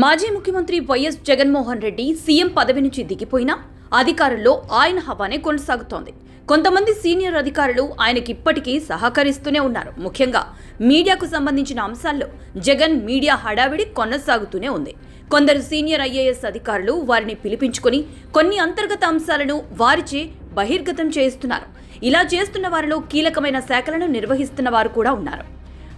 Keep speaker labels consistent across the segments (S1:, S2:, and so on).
S1: మాజీ ముఖ్యమంత్రి YS Jaganmohan Reddy CM పదవి నుంచి దిగిపోయినా అధికారంలో ఆయన హవానే కొనసాగుతోంది. కొంతమంది సీనియర్ అధికారులు ఆయనకి ఇప్పటికీ సహకరిస్తూనే ఉన్నారు. ముఖ్యంగా మీడియాకు సంబంధించిన అంశాల్లో జగన్ మీడియా హడావిడి కొనసాగుతూనే ఉంది. కొందరు సీనియర్ ఐఏఎస్ అధికారులు వారిని పిలిపించుకొని కొన్ని అంతర్గత అంశాలను వారిచే బహిర్గతం చేయిస్తున్నారు. ఇలా చేస్తున్న వారిలో కీలకమైన శాఖలను నిర్వహిస్తున్న వారు కూడా ఉన్నారు.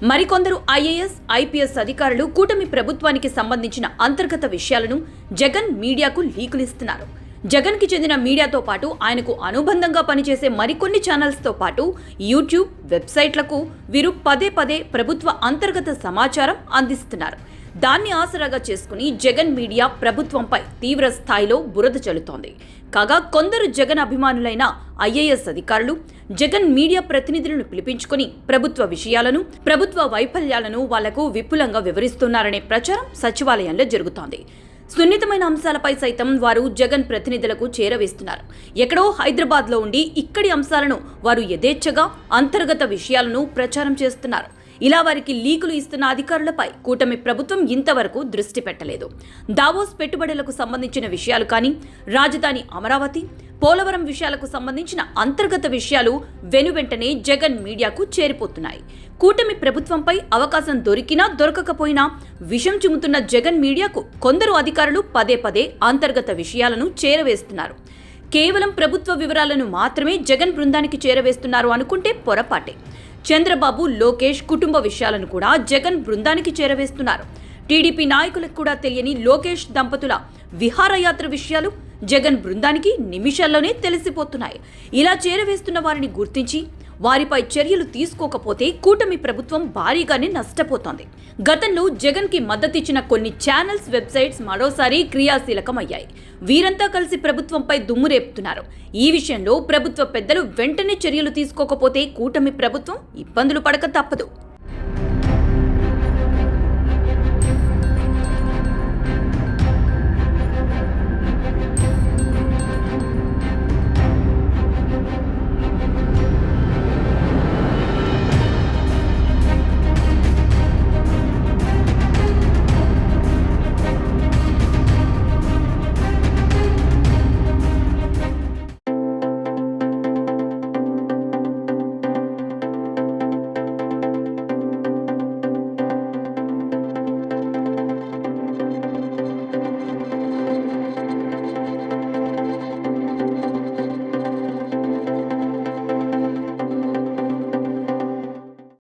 S1: మరికొందరు ఐఏఎస్, ఐపీఎస్ అధికారులు కూటమి ప్రభుత్వానికి సంబంధించిన అంతర్గత విషయాలను జగన్ మీడియాకు లీకులిస్తున్నారు. జగన్కి చెందిన మీడియాతో పాటు ఆయనకు అనుబంధంగా పనిచేసే మరికొన్ని ఛానల్స్తో పాటు యూట్యూబ్, వెబ్సైట్లకు వీరు పదే పదే ప్రభుత్వ అంతర్గత సమాచారం అందిస్తున్నారు. దాన్ని ఆసరాగా చేసుకుని జగన్ మీడియా ప్రభుత్వంపై తీవ్ర స్థాయిలో బురద చల్లుతోంది. కాగా కొందరు జగన్ అభిమానులైన ఐఏఎస్ అధికారులు జగన్ మీడియా ప్రతినిధులను పిలిపించుకొని ప్రభుత్వ విషయాలను, ప్రభుత్వ వైఫల్యాలను వాళ్లకు విపులంగా వివరిస్తున్నారనే ప్రచారం సచివాలయంలో జరుగుతోంది. సున్నితమైన అంశాలపై సైతం వారు జగన్ ప్రతినిధులకు చేరవేస్తున్నారు. ఎక్కడో హైదరాబాద్లో ఉండి ఇక్కడి అంశాలను వారు యథేచ్ఛగా అంతర్గత విషయాలను ప్రచారం చేస్తున్నారు. ఇలా వారికి లీకులు ఇస్తున్న అధికారులపై కూటమి ప్రభుత్వం ఇంతవరకు దృష్టి పెట్టలేదు. దావోస్ పెట్టుబడులకు సంబంధించిన విషయాలు కానీ, రాజధాని అమరావతి, పోలవరం విషయాలకు సంబంధించిన అంతర్గత విషయాలు వెనువెంటనే జగన్ మీడియాకు చేరిపోతున్నాయి. కూటమి ప్రభుత్వంపై అవకాశం దొరికినా దొరకకపోయినా విషం చిమ్ముతున్న జగన్ మీడియాకు కొందరు అధికారులు పదే పదే అంతర్గత విషయాలను చేరవేస్తున్నారు. కేవలం ప్రభుత్వ వివరాలను మాత్రమే జగన్ బృందానికి చేరవేస్తున్నారు అనుకుంటే పొరపాటే. చంద్రబాబు, లోకేష్ కుటుంబ విషయాలను కూడా జగన్ బృందానికి చేరవేస్తున్నారు. టీడీపీ నాయకులకు కూడా తెలియని లోకేష్ దంపతుల విహారయాత్ర విషయాలు జగన్ బృందానికి నిమిషాల్లోనే తెలిసిపోతున్నాయి. ఇలా చేరవేస్తున్న వారిని గుర్తించి వారిపై చర్యలు తీసుకోకపోతే కూటమి ప్రభుత్వం భారీగానే నష్టపోతోంది. గతంలో జగన్కి మద్దతిచ్చిన కొన్ని ఛానల్స్, వెబ్సైట్స్ మరోసారి క్రియాశీలకమయ్యాయి. వీరంతా కలిసి ప్రభుత్వంపై దుమ్ము రేపుతున్నారు. ఈ విషయంలో ప్రభుత్వ పెద్దలు వెంటనే చర్యలు తీసుకోకపోతే కూటమి ప్రభుత్వం ఇబ్బందులు పడక తప్పదు.